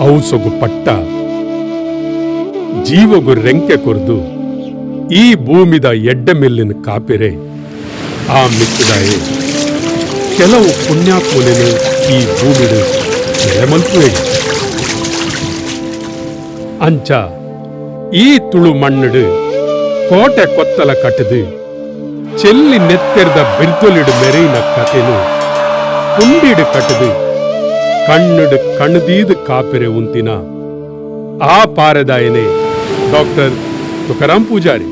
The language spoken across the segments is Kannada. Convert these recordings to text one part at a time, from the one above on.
ಔಸೊಗು ಪಟ್ಟ ಜೀವಗು ರೆಂಕೆ ಕೊರ್ದು ಈ ಭೂಮಿದ ಎಡ್ಡ ಮೆಲ್ಲಿನ ಕಾಪಿರೆ ಆ ಮಿಕ್ಕದಾಯೆ ಕೆಲವು ಪುಣ್ಯಾತ್ಮುಲೆನು ಈ ಭೂಮಿಡು ನೆಲೆಮಲ್ಪುವೆ ಅಂಚ ಈ ತುಳು ಮಣ್ಣುಡು ಕೋಟೆ ಕೊತ್ತಲ ಕಟ್ಟದು ಚೆಲ್ಲಿ ನೆತ್ತೆರ್ದ ಬಿರ್ದೊಲಿಡು ಮೆರೆಯಿನ ಕತೆನು ಕುಂಡಿಡು ಕಟ್ಟದು ಕಣ್ಣುಡು ಕಣ್ಣುದೀದು ಕಾಪಿರೆ ಉಂತಿನ ಆ ಪಾರದಾಯನೆ ಡಾಕ್ಟರ್ ತುಕಾರಾಮ್ ಪೂಜಾರಿ.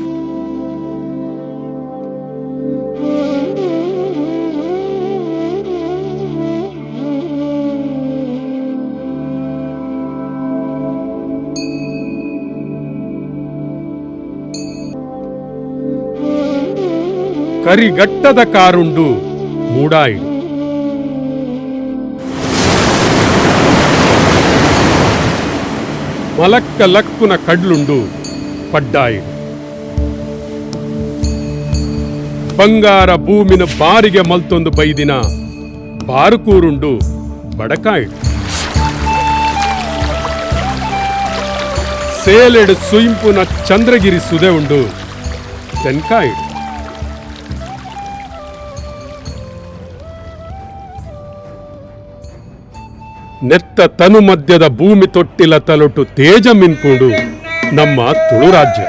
ಕರಿಗಟ್ಟದ ಕಾರುಂಡು ಮೂಡಾಯಿಡು ಮಲಕ್ಕ ಲಕ್ಕುನ ಕಡ್ಲುಂಡು ಪಡ್ಡಾಯಿಡು ಬಂಗಾರ ಭೂಮಿನ ಬಾರಿಗೆ ಮಲ್ತೊಂದು ಬೈದಿನ ಬಾರುಕೂರುಂಡು ಬಡಕಾಯಿಡು ಸೇಲೆಡು ಸುಯಿಂಪುನ ಚಂದ್ರಗಿರಿ ಸುದೆ ಉಂಡು ತೆನ್ಕಾಯಿಡು ನೆತ್ತ ತನು ಮಧ್ಯದ ಭೂಮಿ ತೊಟ್ಟಿಲ ತಲೊಟ್ಟು ತೇಜ ಮಿನ್ಕೊಂಡು ನಮ್ಮ ತುಳು ರಾಜ್ಯ.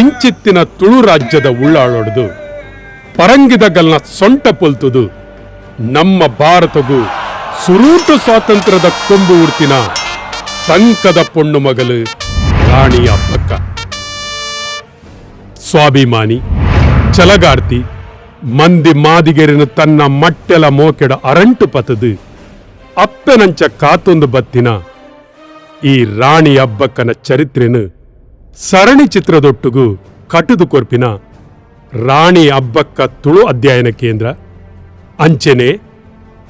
ಇಂಚಿತ್ತಿನ ತುಳು ರಾಜ್ಯದ ಉಳ್ಳಾಳೊಡ್ದು ಪರಂಗಿದಗಲ್ನ ಸೊಂಟ ಪೊಲ್ತುದು ನಮ್ಮ ಭಾರತಗೂ ಸುರೂಟು ಸ್ವಾತಂತ್ರ್ಯದ ಕೊಂಬು ಉಡ್ತಿನ ತಂಕದ ಪೊಣ್ಣು ಮಗಲು ರಾಣಿ ಅಬ್ಬಕ್ಕ. ಸ್ವಾಭಿಮಾನಿ ಛಲಗಾರ್ತಿ ಮಂದಿ ಮಾದಿಗೆರಿನ ತನ್ನ ಮಟ್ಟೆಲ ಮೋಕೆಡ ಅರಂಟು ಪತದು ಅಪ್ಪೆನಂಚ ಕಾತೊಂದು ಬತ್ತಿನ ಈ ರಾಣಿ ಅಬ್ಬಕ್ಕನ ಚರಿತ್ರೆನು ಸರಣಿ ಚಿತ್ರದೊಟ್ಟುಗು ಕಟುದು ಕೊರ್ಪಿನ ರಾಣಿ ಅಬ್ಬಕ್ಕ ತುಳು ಅಧ್ಯಯನ ಕೇಂದ್ರ ಅಂಚೆನೆ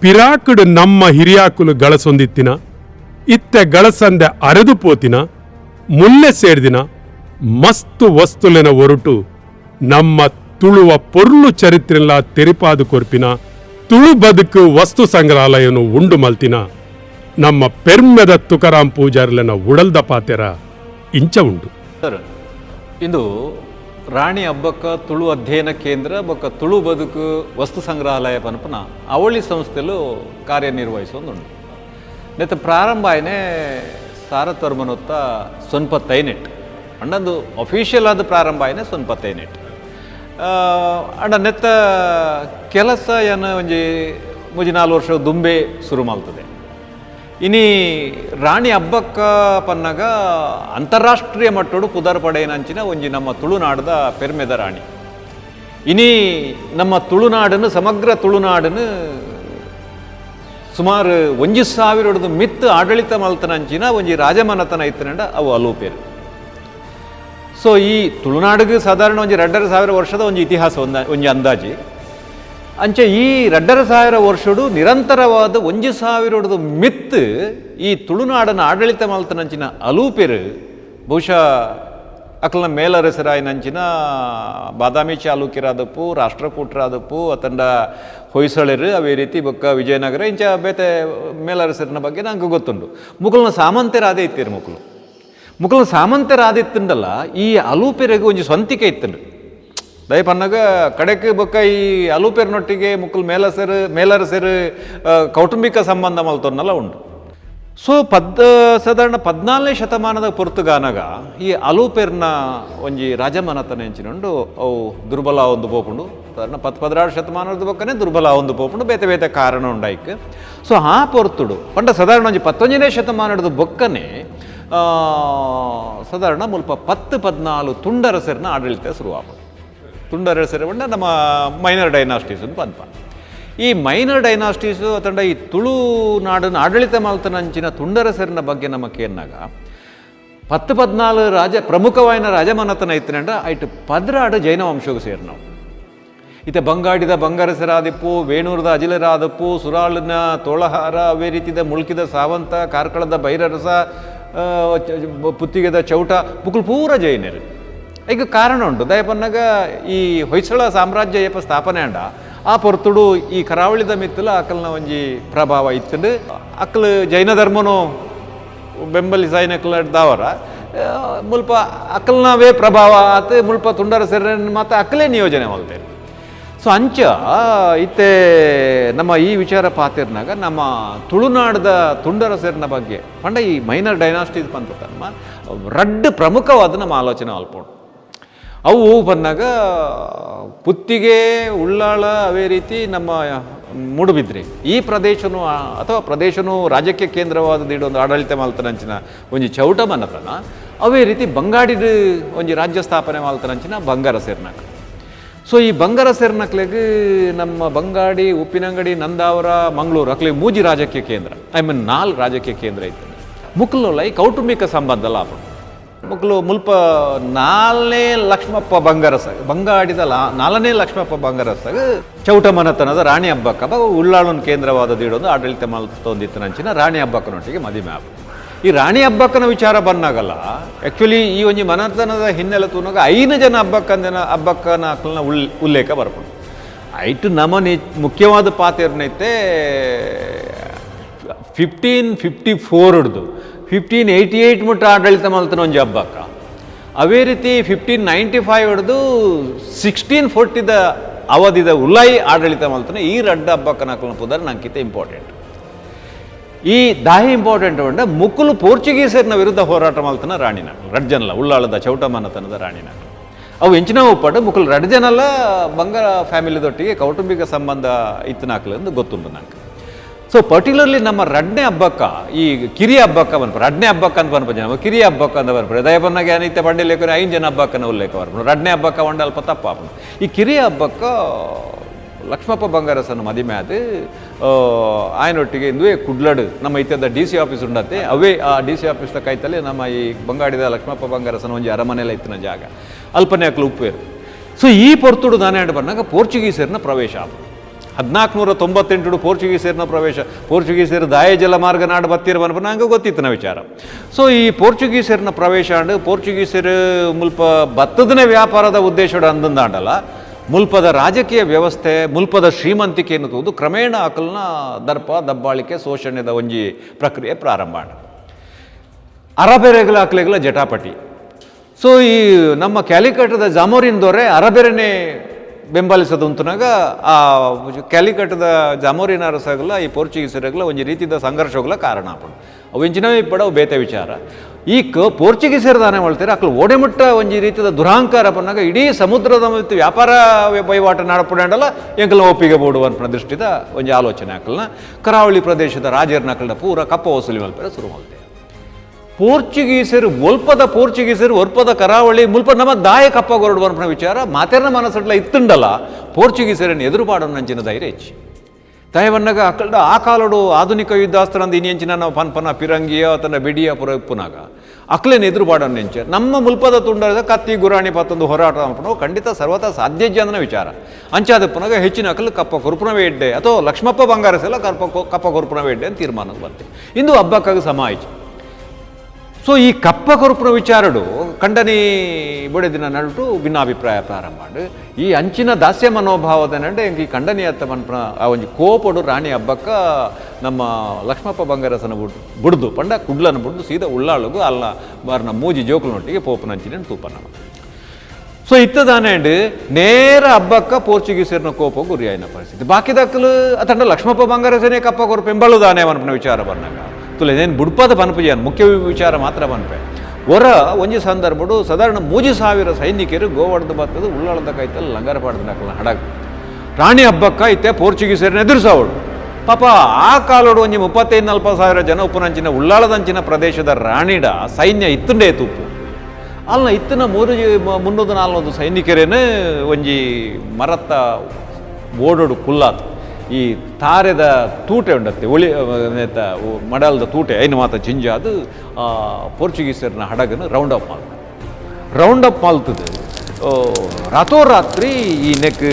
ಪಿರಾಕುಡು ನಮ್ಮ ಹಿರಿಯಾಕುಲು ಗಳಸೊಂದಿತ್ತಿನ ಇತ್ತೆ ಗಳಸಂದೆ ಅರೆದು ಪೋತಿನ ಮುಲ್ಲೆ ಸೇರ್ದಿನ ಮಸ್ತು ವಸ್ತುಲೆನ ಒರುಟು ನಮ್ಮ ತುಳುವ ಪೊರ್ಲು ಚರಿತ್ರೆಲ್ಲ ತೆರಿಪಾದು ಕೊರ್ಪಿನ ತುಳು ಬದುಕು ವಸ್ತು ಸಂಗ್ರಹಾಲಯನು ಉಂಡು ಮಲ್ತಿನ ನಮ್ಮ ಪೆರ್ಮೆದ ತುಕಾರಾಮ್ ಪೂಜಾರ್ಲೆನ ಉಡಲ್ದ ಪಾತೆರ ಇಂಚ ಉಂಡು. ಸರ್, ಇಂದು ರಾಣಿ ಅಬ್ಬಕ್ಕ ತುಳು ಅಧ್ಯಯನ ಕೇಂದ್ರ ಬೊಕ್ಕ ತುಳು ಬದುಕು ವಸ್ತು ಸಂಗ್ರಹಾಲಯ ಪನಪನ ಅವಳಿ ಸಂಸ್ಥೆಲು ಕಾರ್ಯನಿರ್ವಹಿಸೋದುಂಡು. ನೆತ್ತ ಪ್ರಾರಂಭ ಆಯ್ನೆ ಸಾರತರ್ಮನೊತ್ತ ಸೊನ್ಪತ್ತೈನೆಟ್ ಅಂಡಂದು ಅಫಿಷಿಯಲ್ ಆದ ಪ್ರಾರಂಭ ಆಯ್ನೆ ಸೊನ್ಪತ್ತೈನೆಟ್ ಅಂಡ ನೆತ್ತ ಕೆಲಸ ಏನು ಒಂಜಿ ಮುಜಿ 4 ವರ್ಷ ದುಂಬೆ ಶುರು ಮಾಡ್ತದೆ. ಇನಿ ರಾಣಿ ಅಬ್ಬಕ್ಕ ಪನ್ನಗ ಅಂತಾರಾಷ್ಟ್ರೀಯ ಮಟ್ಟಡು ಪುದರ್ ಪಡೆಯನಂಚಿನ ಒಂಜಿ ನಮ್ಮ ತುಳುನಾಡದ ಪೆರ್ಮೆದ ರಾಣಿ. ಇನಿ ನಮ್ಮ ತುಳುನಾಡನ್ನು ಸಮಗ್ರ ತುಳುನಾಡನ್ನು ಸುಮಾರು 1,000 ಮಿತ್ ಆಡಳಿತ ಮಲ್ತನಂಚಿನ ಒಂಜಿ ರಾಜಮನತನ ಇತ್ತನಂಡ ಅವು ಅಲೂಪೇರು. ಸೊ ಈ ತುಳುನಾಡಿಗೆ ಸಾಧಾರಣ ಒಂಜಿ 2,500 ವರ್ಷದ ಒಂಜಿ ಇತಿಹಾಸ ಒಂಜಿ ಅಂದಾಜಿ ಅಂಚೆ ಈ 2,500 ವರ್ಷಡು ನಿರಂತರವಾದ 1,000 ಮಿತ್ ಈ ತುಳುನಾಡನ ಆಡಳಿತ ಮಲ್ತನಂಚಿನ ಅಲೂಪೆರು ಬಹುಶಃ ಅಕಲ್ನ ಮೇಲರಸರಾಯನಂಚಿನ ಬಾದಾಮಿ ಚಾಲುಕ್ಯರಾದಪ್ಪು ರಾಷ್ಟ್ರಕೂಟರಾದಪ್ಪು ಅತಂಡ ಹೊಯ್ಸಳರು ಅವೇ ರೀತಿ ಬೊಕ್ಕ ವಿಜಯನಗರ ಇಂಚ ಬೇತೆ ಮೇಲರಸರಿನ ಬಗ್ಗೆ ನಂಗೆ ಗೊತ್ತುಂಡು. ಮುಕಲ್ನ ಸಾಮಂತರಾದೇ ಇತ್ತೀರು ಮುಕಲ್ನ ಸಾಮಂತರಾದಿತ್ತಂಡಲ್ಲ ಈ ಅಲೂಪೆರೆಗೆ ಒಂಜಿ ಸ್ವಂತಿಕೆ ಇತ್ತಂಡು ದಯಪನ್ನಾಗ ಕಡೆಗೆ ಬೊಕ್ಕ ಈ ಅಲೂಪೆರ್ನೊಟ್ಟಿಗೆ ಮುಕ್ಕಲ್ ಮೇಲರಸರು ಕೌಟುಂಬಿಕ ಸಂಬಂಧ ಮಲ್ತೊನ್ನಲ್ಲ ಉಂಡು. ಸೊ ಸಾಧಾರಣ 14ನೇ ಶತಮಾನದ ಪೊರ್ತುಗಾನಾಗ ಈ ಅಲೂಪೆರ್ನ ಒಂಜಿ ರಾಜಮನತನ ಎಂಚಿನುಂಡು ಅವು ದುರ್ಬಲ ಒಂದು ಪೋಪುಂಡು. ಸಾಧಾರಣ 16 ಶತಮಾನದ ಬೊಕ್ಕನೆ ದುರ್ಬಲ ಒಂದು ಪೋಪುಂಡು ಬೇತೆ ಬೇತೆ ಕಾರಣ ಉಂಡಾಯ್ಕೆ. ಸೊ ಆ ಪೊರ್ತುಡು ಪಂಡ ಸಾಧಾರಣ ಒಂಜಿ 11ನೇ ಶತಮಾನದ ಬೊಕ್ಕನೆ ಸಾಧಾರಣ ಮುಲ್ಪ 10-14 ತುಂಡರಸರಿನ ಆಡಳಿತ ಶುರುವಾಪ. ತುಂಡರಸರು ಬಂಡ ನಮ್ಮ ಮೈನರ್ ಡೈನಾಸ್ಟೀಸ್ ಅಂತ ಪನ್ಪ. ಈ ಮೈನರ್ ಡೈನಾಸ್ಟೀಸು ಅತಂಡ ಈ ತುಳುನಾಡನ್ನು ಆಡಳಿತ ಮಲ್ತನಂಚಿನ ತುಂಡರಸರಿನ ಬಗ್ಗೆ ನಮಗೆ ಏನಾಗ 10-14 ಪ್ರಮುಖವಾಯಿನ ರಾಜಮನತನ ಇತ್ತನಂಡ ಐಟು ಪದ್ರಾಡು ಜೈನ ವಂಶಗೂ ಸೇರಿ ನಾವು ಇತ್ತೆ ಬಂಗಾಡಿದ ಬಂಗಾರಸರಾದಿಪ್ಪು, ವೇಣೂರದ ಅಜಿಲರಾದಪ್ಪು, ಸುರಾಳಿನ ತೋಳಹಾರ, ಅವೇ ರೀತಿದ ಮುಳ್ಕಿದ ಸಾವಂತ, ಕಾರ್ಕಳದ ಬೈರರಸ, ಪುತ್ತಿಗೆದ ಚೌಟ ಬುಕ್ಕಳು ಪೂರ ಜೈನರು. ಈಗ ಕಾರಣ ಉಂಟು ದಯಪನ್ನಾಗ ಈ ಹೊಯ್ಸಳ ಸಾಮ್ರಾಜ್ಯ ಏಪ ಸ್ಥಾಪನೆ ಅಂಡ ಆ ಪೊರ್ತುಡು ಈ ಕರಾವಳಿದ ಮಿತ್ತಲ ಅಕಲ್ನ ಒಂಜಿ ಪ್ರಭಾವ ಇತ್ತಂಡು ಅಕ್ಕಲು ಜೈನ ಧರ್ಮನು ಬೆಂಬಲಿಸಾಯಿನಕ್ಲಡ್ದವರ ಮುಲ್ಪ ಅಕ್ಕಲ್ನವೇ ಪ್ರಭಾವ ಆತು ಮುಲ್ಪ ತುಂಡರ ಸೆರ್ನ ಮಾತ್ರ ಅಕ್ಕಲೇ ನಿಯೋಜನೆ ಮಾಡ್ತೇನೆ. ಸೊ ಅಂಚ ಇತ್ತೆ ನಮ್ಮ ಈ ವಿಚಾರ ಪಾತಿರ್ನಾಗ ನಮ್ಮ ತುಳುನಾಡದ ತುಂಡರ ಸೆರ್ನ ಬಗ್ಗೆ ಪಂಡ ಈ ಮೈನರ್ ಡೈನಾಸ್ಟೀಸ್ ಪಂತ ನಮ್ಮ ರಡ್ಡು ಪ್ರಮುಖವಾದ ನಮ್ಮ ಆಲೋಚನೆ ಅಲ್ಪೋಣ. ಅವು ಬಂದಾಗ ಪುತ್ತಿಗೆ ಉಳ್ಳಾಳ ಅವೇ ರೀತಿ ನಮ್ಮ ಮೂಡುಬಿದ್ರೆ ಈ ಪ್ರದೇಶನು ಅಥವಾ ಪ್ರದೇಶನು ರಾಜ್ಯಕ್ಕೆ ಕೇಂದ್ರವಾದ ಒಂದು ಆಡಳಿತ ಮಾಲ್ತನಂಚಿನ ಒಂಜಿ ಚೌಟ ಮನತನ ಅವೇ ರೀತಿ ಬಂಗಾಡಿದ ಒಂಜಿ ರಾಜ್ಯ ಸ್ಥಾಪನೆ ಮಾಲ್ತನಂಚಿನ ಬಂಗಾರ ಸೇರ್ನಾಕ. ಸೊ ಈ ಬಂಗಾರ ಸೇರ್ನಕ್ಲೆಗ್ ನಮ್ಮ ಬಂಗಾಡಿ ಉಪ್ಪಿನಂಗಡಿ ನಂದಾವರ ಮಂಗಳೂರು ಅಕ್ಲೆ ಮೂಜಿ ರಾಜಕೀಯ ಕೇಂದ್ರ ನಾಲ್ಕು ರಾಜಕೀಯ ಕೇಂದ್ರ ಇತ್ತು. ಮುಕ್ಲೋಲೈ ಕೌಟುಂಬಿಕ ಸಂಬಂಧ ಲಾಭ ಮುಕ್ಲು ಮುಲ್ಪ ನಾಲ್ನೇ ಲಕ್ಷ್ಮಪ್ಪ ಬಂಗಾರಸಾಗ ಬಂಗಾಡಿದ ನಾಲ್ನೇ ಲಕ್ಷ್ಮಪ್ಪ ಬಂಗಾರಸಾಗ ಚೌಟ ಮನತನದ ರಾಣಿ ಹಬ್ಬಕ್ಕ ಉಳ್ಳಾಳನ ಕೇಂದ್ರವಾದ ಇಡೋದು ಆಡಳಿತ ಮಲ್ತೊಂದಿತ್ತನಂಚಿನ ರಾಣಿ ಹಬ್ಬಕ್ಕನೊಟ್ಟಿಗೆ ಮದುವೆ ಆಗ. ಈ ರಾಣಿ ಹಬ್ಬಕ್ಕನ ವಿಚಾರ ಬಂದಾಗಲ್ಲ ಆ್ಯಕ್ಚುಲಿ ಈ ಒಂಜಿ ಮನತನದ ಹಿನ್ನೆಲೆ ತೂನಾಗ 5 ಜನ ಹಬ್ಬಕ್ಕನ ಅಕ್ಲನ ಉಲ್ಲೇಖ ಬರ್ಕೊಂಡು ಐಟು ನಮನಿ ಮುಖ್ಯವಾದ ಪಾತ್ರನೈತೆ 1554 ಹಿಡ್ದು 1588 ಮುಟ್ಟ ಆಡಳಿತ ಮಲ್ತನ ಒಂಜಿ ಹಬ್ಬಕ್ಕ ಅವೇ ರೀತಿ 1595 ಹಿಡ್ದು 1640ದ ಅವಧಿದ ಉಲಾಯಿ ಆಡಳಿತ ಮಲ್ತನ ಈ ರಡ್ಡ ಹಬ್ಬಕ್ಕನ ಅಕ್ಲನ ಪುದರ್ ನಂಕಿತ ಇಂಪಾರ್ಟೆಂಟ್. ಈ ದಾಹಿ ಇಂಪಾರ್ಟೆಂಟ್ ಉಂಡ ಮುಕ್ಕಲು ಪೋರ್ಚುಗೀಸರ್ನ ವಿರುದ್ಧ ಹೋರಾಟ ಮಲ್ತನ ರಾಣಿನಾಕ್ಲು ರಡ್ಜನಲ್ಲ ಉಳ್ಳಾಳದ ಚೌಟಮನತನದ ರಾಣಿನಾಕ್ಲು ಅವು ಎಂಚಿನ ಒಪ್ಪಟ್ಟು ಮುಕ್ಕಲು ರಡ್ಜನಲ್ಲ ಬಂಗಾರ ಫ್ಯಾಮಿಲಿದೊಟ್ಟಿಗೆ ಕೌಟುಂಬಿಕ ಸಂಬಂಧ ಇತ್ತನಾಕ್ಲು ಎಂದು ಗೊತ್ತುಂಟು ನಂಗೆ. ಸೊ ಪರ್ಟಿಕ್ಯುಲರ್ಲಿ ನಮ್ಮ ರಡ್ನೆ ಹಬ್ಬಕ್ಕ ಈ ಕಿರಿಯ ಹಬ್ಬಕ್ಕ ಬಂದ್ಪರು ರಡ್ನೆ ಹಬ್ಬಕ್ಕ ಅಂತ ಬಂದ್ಪ ಜನ ಕಿರಿಯ ಹಬ್ಬಕ್ಕ ಅಂತ ಬರ್ಪರು ದಯಪನ್ನಾಗೆ ಅನಿತ್ಯ ಬಂಡೆಲೇಖನ 5 ಜನ ಹಬ್ಬಕ್ಕನ ಉಲ್ಲೇಖ ಬರ್ಪರು ರಡ್ನೆ ಹಬ್ಬಕ್ಕ ಒಂಡ ಅಲ್ಪ ತಪ್ಪಾಪನು. ಈ ಕಿರಿಯ ಹಬ್ಬಕ್ಕ ಲಕ್ಷ್ಮಪ್ಪ ಬಂಗಾರಸನ ಮದಿಮೆ ಅದು ಆಯ್ನೊಟ್ಟಿಗೆ ಇಂದುವೇ ಕುಡ್ಲಡು ನಮ್ಮ ಇತ್ಯದ DC ಆಫೀಸ್ ಉಂಡತ್ತೆ ಅವೇ ಆ DC ಆಫೀಸ್ದ ಕೈತಲ್ಲಿ ನಮ್ಮ ಈ ಬಂಗಾಡಿದ ಲಕ್ಷ್ಮಪ್ಪ ಬಂಗಾರಸನ ಒಂಜಿ ಅರಮನೆಲ್ಲ ಇತ್ತಿನ ಜಾಗ ಅಲ್ಪನೆ ಅಕ್ಲು ಉಪ್ಪೇರು. ಸೊ ಈ ಪೊರ್ತುಡು ದಾನೆ ಬಂದಾಗ ಪೋರ್ಚುಗೀಸರ್ನ ಪ್ರವೇಶ ಆಪ 1498 ಪೋರ್ಚುಗೀಸರ್ನ ಪ್ರವೇಶ ಪೋರ್ಚುಗೀಸರು ದಾಯ ಜಲ ಮಾರ್ಗ ನಾಡು ಬತ್ತಿರ ಬನ್ಪ ನಂಗೆ ಗೊತ್ತಿತ್ತು ನ ವಿಚಾರ. ಸೊ ಈ ಪೋರ್ಚುಗೀಸರ್ನ ಪ್ರವೇಶ ಅಂಡು ಪೋರ್ಚುಗೀಸರು ಮುಲ್ಪ ಭತ್ತದನೇ ವ್ಯಾಪಾರದ ಉದ್ದೇಶದ ಅಂದಂದಾಂಡಲ್ಲ ಮುಲ್ಪದ ರಾಜಕೀಯ ವ್ಯವಸ್ಥೆ ಮುಲ್ಪದ ಶ್ರೀಮಂತಿಕೆ ಎನ್ನುವುದು ಕ್ರಮೇಣ ಅಕಲ್ನ ದರ್ಪ ದಬ್ಬಾಳಿಕೆ ಶೋಷಣೆದ ಒಂಜಿ ಪ್ರಕ್ರಿಯೆ ಪ್ರಾರಂಭ ಆಡ ಅರಬೆರೆಗಳ ಅಕ್ಲೆಗಳ ಜಟಾಪಟಿ. ಸೊ ಈ ನಮ್ಮ ಕ್ಯಾಲಿಕಟ್ದ ಜಾಮೋರಿನ್ ದೊರೆ ಅರಬೆರೆನೇ ಬೆಂಬಲಿಸೋದು ಅಂತನಾಗ ಆ ಕ್ಯಾಲಿಕಟ್ದ ಜಾಮೋರಿನ ಅರಸಗಲ ಈ ಪೋರ್ಚುಗೀಸರಗಲ ಒಂಜಿ ರೀತಿಯ ಸಂಘರ್ಷಗಳ ಕಾರಣ ಆಪಡು ಅವು ಎಂಚಿನವೇ ಪಡವು ಬೇತೆ ವಿಚಾರ. ಈ ಪೋರ್ಚುಗೀಸರು ದಾನೆ ಮಾಡ್ತಾರೆ ಅಕ್ಲು ಓಡೆಮುಟ್ಟ ಒಂಜಿ ರೀತಿಯ ದುರಾಂಕಾರ ಬಂದಾಗ ಇಡೀ ಸಮುದ್ರದ ಮತ್ತು ವ್ಯಾಪಾರ ವಹಿವಾಟ ನಾಡಪಡಲ್ಲ ಎಂಕಲ್ನ ಒಪ್ಪಿಗೆ ಬೋಡು ಅನ್ಪನ ದೃಷ್ಟಿದ ಒಂಜಿ ಆಲೋಚನೆ ಅಕಲ್ನ ಕರಾವಳಿ ಪ್ರದೇಶದ ರಾಜರ್ನ ಅಕಲ್ನ ಪೂರ ಕಪ್ಪ ವಸೂಲಿ ಮಲ್ಪರೆ ಶುರು ಮಾಡ್ತೇವೆ. ಪೋರ್ಚುಗೀಸರು ಒಲ್ಪದ ಕರಾವಳಿ ಮುಲ್ಪ ನಮ್ಮ ದಾಯ ಕಪ್ಪ ಗೊರಡು ಅನ್ಪನ ವಿಚಾರ ಮಾತೆರ್ನ ಮನಸ್ಸಡ್ಲ ಇತ್ತುಂಡಲ್ಲ ಪೋರ್ಚುಗೀಸರನ್ನು ಎದುರುಪಾಡೋ ನಂಚಿನ ಧೈರ್ಯ ಹೆಚ್ಚಿ ದಯವನ್ನಾಗ ಅಕಲ್ಡ ಆ ಕಾಲಡು ಆಧುನಿಕ ಯುದ್ಧಾಸ್ತ್ರ ಅಂದ ಇನ್ನೆಂಚಿನ ನಾವು ಪನ್ಪನ ಪಿರಂಗಿಯ ತನ್ನ ಬಿಡಿಯ ಪುರ ಉಪ್ಪುನಾಗ ಅಕ್ಲೇನು ಎದುರುಪಾಡೋ ನೆಂಚೆ ನಮ್ಮ ಮುಲ್ಪದ ತುಂಡದ ಕತ್ತಿ ಗುರಾಣಿ ಪತ್ತೊಂದು ಹೋರಾಟ ಅನ್ಪನೋ ಖಂಡಿತ ಸರ್ವತಾ ಸಾಧ್ಯ ಅಂದನ ವಿಚಾರ ಅಂಚಾದ ಪುನಾಗ ಹೆಚ್ಚಿನ ಅಕಲು ಕಪ್ಪ ಕೊರುಪುನವೇ ಎಡ್ಡೆ ಅಥವಾ ಲಕ್ಷ್ಮಪ್ಪ ಬಂಗಾರಸೆಲ್ಲ ಕಪ್ಪ ಕೊರುಪುನವೇ ಎಡ್ಡೆ ಅಂತ ತೀರ್ಮಾನಕ್ಕೆ ಬರ್ತೀವಿ ಇಂದು ಹಬ್ಬಕ್ಕಾಗ ಸಮ ಆಯ್ತು. ಸೊ ಈ ಕಪ್ಪ ಕೊರುಪುನ ವಿಚಾರಡು ಖಂಡನೆ ಬುಡೆ ದಿನ ನಡುಟು ಭಿನ್ನಾಭಿಪ್ರಾಯ ಪ್ರಾರಂಭ ಮಾಡಿ ಈ ಅಂಚಿನ ದಾಸ್ಯ ಮನೋಭಾವದ ನಡೆ ಈ ಖಂಡನೀಯತ್ತ ಮನ್ಪನ ಆ ಒಂದು ಕೋಪಡು ರಾಣಿ ಹಬ್ಬಕ್ಕ ನಮ್ಮ ಲಕ್ಷ್ಮಪ್ಪ ಬಂಗಾರಸನ ಬುಡ್ದು ಪಂಡ ಕುಡ್ಲನ ಬುಡ್ದು ಸೀದಾ ಉಳ್ಳಾಳುಗು ಅಲ್ಲ ಬಾರ್ನ ಮೂಜಿ ಜೋಕುಲನೊಟ್ಟಿಗೆ ಪೋಪನಂಚಿನ ತೂಪನ. ಸೊ ಇತ್ತದಾನೆ ನೇರ ಹಬ್ಬಕ್ಕ ಪೋರ್ಚುಗೀಸರ್ನ ಕೋಪ ಗುರಿಯಾಯಿನ ಪರಿಸ್ಥಿತಿ ಬಾಕಿ ದಕ್ಕಲು ಅತಂಡ ಲಕ್ಷ್ಮಪ್ಪ ಬಂಗಾರಸನೇ ಕಪ್ಪ ಕೊರಪು ಎಂಬಳುದಾನೆ ಮನ್ಪನ ವಿಚಾರ ಬಂದಾಗ ತುಲೇನೇನು ಬುಡ್ಪದ ಪನ್ಪುಜಾನ್ ಮುಖ್ಯ ವಿಚಾರ ಮಾತ್ರ ಪನ್ಪೆ ಹೊರ ಒಂಜಿ ಸಂದರ್ಭಡು ಸಾಧಾರಣ 3000 ಸೈನಿಕರು ಗೋವರ್ಧದ ಬತ್ತದ ಉಳ್ಳಾಳದ ಕೈತಲ್ಲಿ ಲಂಗರ ಪಾಡ್ದಕ್ಕಲ್ಲ ಹಡಗ ರಾಣಿ ಹಬ್ಬಕ್ಕ ಐತೆ ಪೋರ್ಚುಗೀಸರನ್ನ ಎದುರಿಸವಳು ಪಾಪ ಆ ಕಾಲೋಡು ಒಂಜಿ 35,000-40,000 ಜನ ಉಪ್ಪುನಂಚಿನ ಉಳ್ಳಾಳದಂಚಿನ ಪ್ರದೇಶದ ರಾಣಿಡ ಸೈನ್ಯ ಇತ್ತುಂಡೇ ತುಪ್ಪು ಅಲ್ಲ ಇತ್ತಿನ 300-400 ಸೈನಿಕರೇನು ಒಂಜಿ ಮರತ್ತ ಓಡೋಡು ಕುಲ್ಲಾತು ಈ ತಾರೆದ ತೂಟೆ ಉಂಡತ್ತೆ ಒಳಿ ಮಡಲ್ದ ತೂಟೆ ಐನು ಮಾತ ಜಿಂಜ ಅದು ಪೋರ್ಚುಗೀಸರ್ನ ಹಡಗನ್ನು ರೌಂಡ್ ಅಪ್ ಮಾಲ್ತದೆ ರಾತ್ರೋರಾತ್ರಿ ಈ ನೆಕ್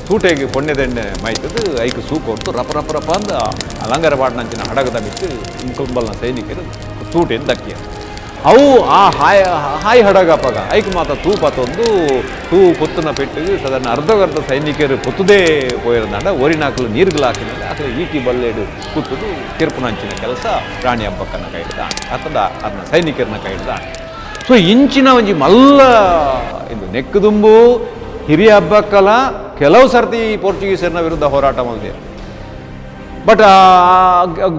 ತೂಟೆಗೆ ಪೊಣ್ಣೆದೆಣ್ಣೆ ಮೈತದು ಐಕು ಸೂಕು ಹೊರತು ರಪ ಅಂದ ಲಂಗರ ಬಾಡ್ನಂಚಿನ ಹಡಗದ ಬಿಟ್ಟು ಇಂಕೊಂಬಲ್ನ ಸೈನಿಕರು ತೂಟೆಯನ್ನು ದಕ್ಕಿಯ ಅವು ಆ ಹಾಯ್ ಹಡಗಪ್ಪಗ ಐಕ್ ಮಾತ ತೂಪತ್ತೊಂದು ತೂ ಪೊತ್ತುನ ಪೆಟ್ಟಿಗೆ ಸಾಧಾರಣ ಅರ್ಧಗರ್ಧ ಸೈನಿಕರು ಪೊತ್ತುದೇ ಪೋಯಿರಂದಾಂಡ ಓರಿನಾಕಲು ನೀರುಗಳು ಹಾಕಿದಾಗ ಆಕಲು ಈಟಿ ಬಲ್ಲೇಡು ಕುತ್ತುದು ಕಿರ್ಪುನಂಚಿನ ಕೆಲಸ ರಾಣಿ ಹಬ್ಬಕ್ಕನ ಕೈಡ್ದ ಅಥವಾ ಅದನ್ನ ಸೈನಿಕರನ್ನ ಕೈಡ್ದ. ಸೊ ಇಂಚಿನ ಒಂಜಿ ಮಲ್ಲ ಇದು ನೆಕ್ಕದುಂಬು ಹಿರಿಯ ಹಬ್ಬಕ್ಕಲ ಕೆಲವು ಸರ್ತಿ ಪೋರ್ಚುಗೀಸರನ್ನ ವಿರುದ್ಧ ಹೋರಾಟ ಮಾಡಿದೆ. ಬಟ್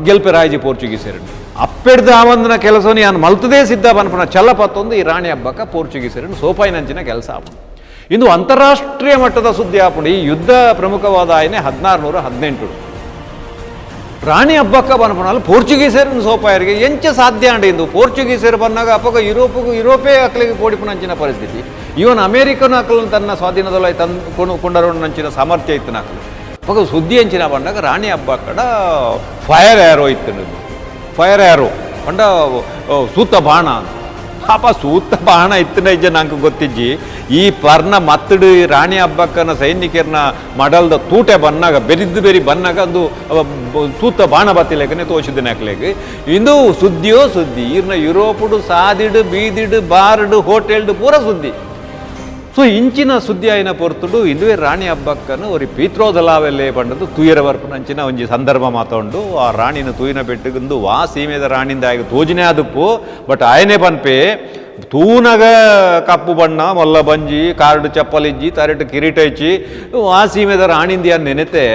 ಗೆಲ್ಪೆ ರಾಯ್ಜಿ ಪೋರ್ಚುಗೀಸರನ್ನು ಅಪ್ಪೆಡ್ದು ಆ ಒಂದಿನ ಕೆಲಸವನ್ನು ನಾನು ಮಲ್ತದೇ ಸಿದ್ಧ ಪನ್ಪನ ಚಲ್ಲಪತ್ತೊಂದು ಈ ರಾಣಿ ಹಬ್ಬಕ್ಕೆ ಪೋರ್ಚುಗೀಸರನ್ನು ಸೋಪಾಯಿನಂಚಿನ ಕೆಲಸ ಆಪುಂಡು. ಇಂದು ಅಂತಾರಾಷ್ಟ್ರೀಯ ಮಟ್ಟದ ಸುದ್ದಿ ಆಪುಂಡು. ಈ ಯುದ್ಧ ಪ್ರಮುಖವಾದ ಆಯ್ನೆ 1618 ರಾಣಿ ಹಬ್ಬಕ್ಕ ಪನ್ಪನಲ್ಲಿ ಪೋರ್ಚುಗೀಸರನ್ನು ಸೋಪಾಯರಿಗೆ ಎಂಚ ಸಾಧ್ಯ ಅಂಡಿ. ಇಂದು ಪೋರ್ಚುಗೀಸರು ಬಂದಾಗ ಅಪ್ಪಗ ಯುರೋಪೇ ಅಕ್ಕಲಿಗೆ ಕೋಡಿಪುನಂಚಿನ ಪರಿಸ್ಥಿತಿ. ಇವನ್ ಅಮೇರಿಕನ್ ಅಕ್ಕಲು ತನ್ನ ಸ್ವಾಧೀನದೊಳ ಕೊಂಡರೋಣಂಚಿನ ಸಾಮರ್ಥ್ಯ ಇತ್ತು ನಾಕಲು ಅಪ್ಪಗ ಸುದ್ದಿ ಅಂಚಿನ ಬಂದಾಗ ರಾಣಿ ಹಬ್ಬ ಕಡ ಫೈರ್ ಆ್ಯರೋ ಇತ್ತು. ಫೈರ್ ಆ್ಯರೋ ಪಂಡ ಸೂತ ಬಾಣ ಪಾಪ ಸೂತ ಬಾಣ ಇತ್ತಿನ ಇಜ್ಜ ನಂಗೆ ಗೊತ್ತಿಜ್ಜಿ ಈ ಪರ್ನ ಮತ್ತಡು ರಾಣಿ ಹಬ್ಬಕ್ಕನ ಸೈನಿಕರನ್ನ ಮಡಲ್ದ ತೂಟೆ ಬನ್ನಾಗ ಬೆರಿ ಬನ್ನಾಗ ಅದು ಸೂತ ಬಾಣ ಬತ್ತಿಲೇಕನೆ ತೋಚಿದ್ದನೆ ಹಾಕ್ಲೇಗೆ ಇಂದು ಸುದ್ದಿಯೋ ಸುದ್ದಿ ಇರ್ನ ಯುರೋಪುಡು ಸಾದಿಡು ಬೀದಿಡು ಬಾರ್ಡು ಹೋಟೆಲ್ಡು ಪೂರ ಸುದ್ದಿ. ಸೊ ಇಂಚಿನ ಸುದ್ದಿ ಆಯ್ನ ಪೊರ್ತುಡು ಇದುವೇ ರಾಣಿ ಹಬ್ಬಕ್ಕನ್ನು ஒரு ಪೀತ್ರೋದಲಾವೆಲ್ಲೇ ಪಂಡದು ತೂಯರ ಬರ್ಪು ಅಂಚಿನ ಒಂಜಿ ಸಂದರ್ಭ ಮಾತೊಂಡು ಆ ರಾಣಿನ ತೂಯಿನ ಬೆಟ್ಟಗಂದು ವಾ ಸೀಮೆದ ರಾಣಿಂದ ಆಗ ತೋಜಿನೇ ಆದುಪ್ಪು. ಬಟ್ ಆಯನೆ ಪನ್ಪೆ ತೂನಗ ಕಪ್ಪು ಬಣ್ಣ ಮೊಲ್ಲ ಬಂಜಿ ಕಾರ್ಡು ಚಪ್ಪಲಿಜ್ಜಿ ತರೆಟ್ ಕಿರೀಟ ಇಚ್ಚಿ ಆ ಸೀಮೆದ ರಾಣಿಂದ ನೆನೆತೆ.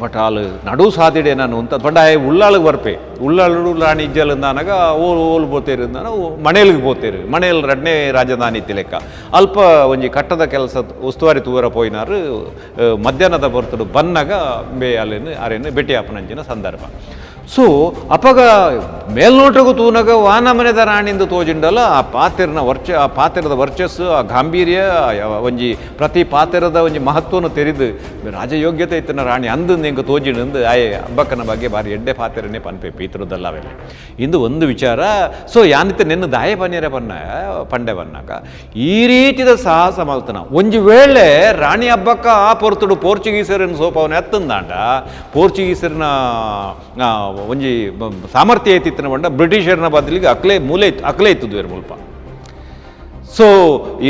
ಬಟ್ ಅಲ್ಲಿ ನಡು ಸಾದಿಡೆ ನಾನು ಅಂತ ಪಂಡ ಉಳ್ಳಾಳಿಗೆ ಬರ್ಪೆ ಉಳ್ಳಾಳು ರಾಣಿ ಇಜ್ಜಲಂದಾನಾಗ ಓಲು ಬೋತೇರಿಂದಾನ ಮಣೇಲಿಗೆ ಬೋತೇರು ಮಣೇಲಿ ರಡ್ನೇ ರಾಜಧಾನಿ ತಿಲೆಕ್ಕ ಅಲ್ಪ ಒಂಜಿ ಕಟ್ಟದ ಕೆಲಸ ಉಸ್ತುವಾರಿ ತೂವರ ಪೋಯಿನಾರು ಮಧ್ಯಾಹ್ನದ ಬರ್ತಡು ಬನ್ನಾಗ ಅಲ್ಲೇನು ಅರೇನು ಭೇಟಿ ಆಪನಂಚಿನ ಸಂದರ್ಭ. ಸೊ ಅಪ್ಪಗ ಮೇಲ್ನೋಟಗೂ ತೂನಗ ವಾನ ಮನೆದ ರಾಣಿಂದು ತೋಜಿಂಡಲ್ಲ ಆ ಪಾತ್ರದ ವರ್ಚಸ್ಸು ಆ ಗಾಂಭೀರ್ಯ ಒಂಜಿ ಪ್ರತಿ ಪಾತ್ರದ ಒಂಜಿ ಮಹತ್ವವನ್ನು ತೆರೆದು ರಾಜಯೋಗ್ಯತೆ ಇತ್ತಿನ ರಾಣಿ ಅಂದು ನಿಂಗೆ ತೋಜಿಂಡು ಆಯ್ ಹಬ್ಬಕ್ಕನ ಬಗ್ಗೆ ಬಾರಿ ಎಡ್ಡೆ ಪಾತ್ರೆನೇ ಪನ್ಪೆ ಪೀತ್ರದಲ್ಲವೆಲ್ಲ. ಇಂದು ಒಂದು ವಿಚಾರ. ಸೊ ಯಾನಿತ್ತ ನಿನ್ನ ದಾಯ ಪನ್ಯರ ಪಂಡೆ ಬನ್ನಾಗ ಈ ರೀತಿದ ಸಾಹಸ ಮಲ್ತನ ಒಂಜಿ ವೇಳೆ ರಾಣಿ ಹಬ್ಬಕ್ಕ ಆ ಪೊರ್ತುಡು ಪೋರ್ಚುಗೀಸರನ್ನು ಸೋಪವನ್ನ ಎತ್ತಂದಾಂಡ ಪೋರ್ಚುಗೀಸರನ್ನ ಒಂಜಿ ಸಾಮರ್ಥ್ಯ ಐತಿತ್ತಿನ ಬಂಡ ಬ್ರಿಟಿಷರ್ನ ಬದಲಿಗೆ ಅಕ್ಲೆ ಇತ್ತದು ಬೇರೆ ಮುಲ್ಪ. ಸೊ ಈ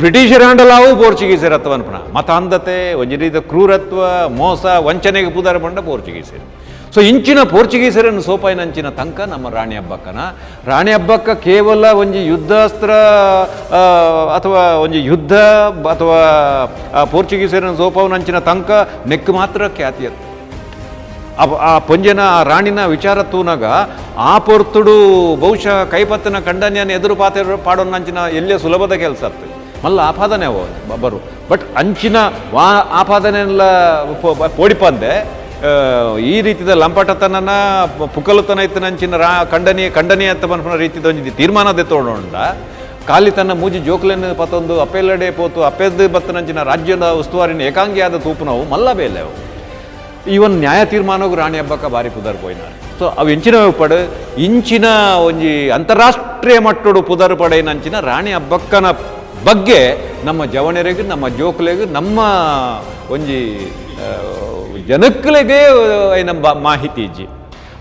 ಬ್ರಿಟಿಷರ್ ಹಂಡಲಾವು ಪೋರ್ಚುಗೀಸರ್ ಅತ್ವನ್ಪನ ಮತಾಂಧತೆ ಒಂಜಿ ರೀತಿಯ ಕ್ರೂರತ್ವ ಮೋಸ ವಂಚನೆಗೆ ಪುದಾರ ಬಂಡ ಪೋರ್ಚುಗೀಸರು. ಸೊ ಇಂಚಿನ ಪೋರ್ಚುಗೀಸರನ್ನು ಸೋಪಾಯಿನಂಚಿನ ತನಕ ನಮ್ಮ ರಾಣಿ ಹಬ್ಬಕ್ಕ ಕೇವಲ ಒಂಜಿ ಯುದ್ಧಾಸ್ತ್ರ ಅಥವಾ ಒಂಜಿ ಯುದ್ಧ ಅಥವಾ ಪೋರ್ಚುಗೀಸರನ್ನು ಸೋಪಾವನಂಚಿನ ತನಕ ನೆಕ್ ಮಾತ್ರ ಖ್ಯಾತಿ ಅತ್ತು. ಆ ಪೊಂಜನ ಆ ರಾಣಿನ ವಿಚಾರ ತೂನಾಗ ಆ ಪೊರ್ತುಡು ಬಹುಶಃ ಕೈಪತ್ತಿನ ಖಂಡನ್ಯನ ಎದುರು ಪಾಡೋನಂಚಿನ ಎಲ್ಲೇ ಸುಲಭದ ಕೆಲಸ ಆಗ್ತದೆ ಮಲ್ಲ ಆಪಾದನೆ ಬರು. ಬಟ್ ಅಂಚಿನ ಆಪಾದನೆಲ್ಲ ಪೋಡಿಪಂದೆ ಈ ರೀತಿಯ ಲಂಪಟತನನ ಪುಕಲುತನ ಇತ್ತನಂಚಿನ ಖಂಡನೀಯ ಅಂತ ಬನ್ಪನ ರೀತಿದ ಒಂಜಿ ತೀರ್ಮಾನದೆ ತೋಡೋಂಡ ಖಾಲಿ ತನ್ನ ಮೂಜಿ ಜೋಕ್ಲೆನ್ ಪತ್ತೊಂದು ಅಪ್ಪೆಲ್ಲಡೆ ಪೋತು ಅಪ್ಪೆದ್ದು ಬತ್ತನಂಚಿನ ರಾಜ್ಯದ ಉಸ್ತುವಾರಿನ ಏಕಾಂಗಿಯಾದ ತೂಪುನವು ಮಲ್ಲ ಬೇಲೆವು ಇವನ್ ನ್ಯಾಯ ತೀರ್ಮಾನಗೂ ರಾಣಿ ಹಬ್ಬಕ್ಕ ಬಾರಿ ಪುದರ್ ಪೋಯಿನಾರೆ. ಸೊ ಅವು ಇಂಚಿನ ಪಡು ಇಂಚಿನ ಒಂಜಿ ಅಂತಾರಾಷ್ಟ್ರೀಯ ಮಟ್ಟಡು ಪುದರ್ ಪಡೆಯನಂಚಿನ ರಾಣಿ ಹಬ್ಬಕ್ಕನ ಬಗ್ಗೆ ನಮ್ಮ ಜವಣರಿಗೆ ನಮ್ಮ ಜೋಕ್ಲೆಗೆ ನಮ್ಮ ಒಂಜಿ ಜನಕ್ಕಲೆಗೆ ನಮ್ಮ ಮಾಹಿತಿ ಇಜ್ಜಿ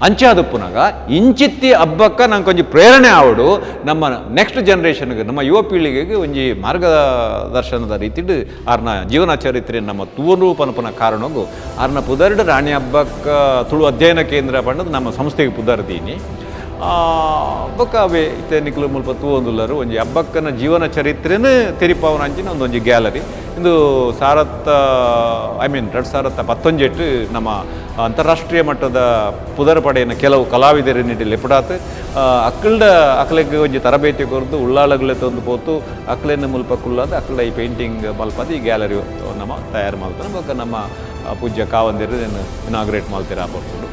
ಅಂಚಾದ ಪುನಗ ಇಂಚಿತ್ತಿ ಹಬ್ಬಕ್ಕ ನಂಗೆ ಒಂಜಿ ಪ್ರೇರಣೆ ಆವಡು ನಮ್ಮ ನೆಕ್ಸ್ಟ್ ಜನ್ರೇಷನ್ಗೆ ನಮ್ಮ ಯುವ ಪೀಳಿಗೆಗೆ ಒಂಜಿ ಮಾರ್ಗದರ್ಶನದ ರೀತಿಡ್ ಆರ್ನ ಜೀವನ ಚರಿತ್ರೆ ನಮ್ಮ ತೂರು ಪನಪನ ಕಾರಣಗೂ ಆರ್ನ ಪುದರ್ಡ್ ರಾಣಿ ಹಬ್ಬಕ್ಕ ತುಳು ಅಧ್ಯಯನ ಕೇಂದ್ರ ಪಂಡದು ನಮ್ಮ ಸಂಸ್ಥೆಗೆ ಪುದರ್ದೀನಿ ಹಬ್ಬಕ್ಕ ಅವೇ ಇತ್ತೆ ನಿಕ್ಲು ಮುಲ್ಪ ತೂವೊಂದುಲ್ಲರು ಒಂಜಿ ಹಬ್ಬಕ್ಕನ ಜೀವನ ಚರಿತ್ರೆನ ತೆರಿಪಾವನ ಅಂಚಿನ ಒಂದೊಂಜಿ ಗ್ಯಾಲರಿ ಇಂದು 2019 ನಮ್ಮ ಅಂತಾರಾಷ್ಟ್ರೀಯ ಮಟ್ಟದ ಪುದರ್ ಪಡೆಯನ್ನು ಕೆಲವು ಕಲಾವಿದರು ನೀಡಿ ಲೆಪಡಾತ್ ಅಕ್ಲೆಗೆ ಒಂಜಿ ತರಬೇತಿ ಕೊರದು ಉಳ್ಳಾಳಗಳೇ ತಂದು ಪೋತು ಅಕ್ಲೆನ ಮುಲ್ಪ ಕುಳ್ಳಾದ ಅಕ್ಲ ಈ ಪೇಂಟಿಂಗ್ ಮಲ್ಪದ ಈ ಗ್ಯಾಲರಿ ನಮ್ಮ ತಯಾರು ಮಾಡ್ತಾನೆ ಬೊಕ್ಕ ನಮ್ಮ ಪೂಜ್ಯ ಕಾವಂದಿರು ಇನಾಗ್ರೇಟ್ ಮಾಡ್ತೀರ ಬರ್ಕೊಂಡು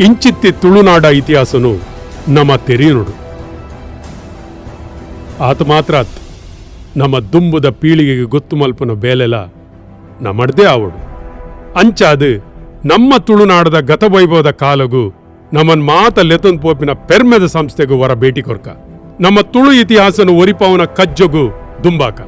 ಇಂಚಿತ್ತಿ ತುಳುನಾಡ ಇತಿಹಾಸನು ನಮ್ಮ ತೆರೀನುಡು ಆತ ಮಾತ್ರ ನಮ್ಮ ದುಂಬುದ ಪೀಳಿಗೆಗೆ ಗೊತ್ತು ಮಲ್ಪನ ಬೇಲೆಲ ನಮ್ಮಡ್ದೇ ಆವಡು ಅಂಚಾದು ನಮ್ಮ ತುಳುನಾಡದ ಗತವೈಭವದ ಕಾಲಗೂ ನಮ್ಮನ್ ಮಾತ ಲೆತನ್ ಪೋಪಿನ ಪೆರ್ಮೆದ ಸಂಸ್ಥೆಗೂ ವರ ಭೇಟಿ ಕೊರ್ಕ ನಮ್ಮ ತುಳು ಇತಿಹಾಸನು ಒರಿಪವನ ಕಜ್ಜಗೂ ದುಂಬಾಕ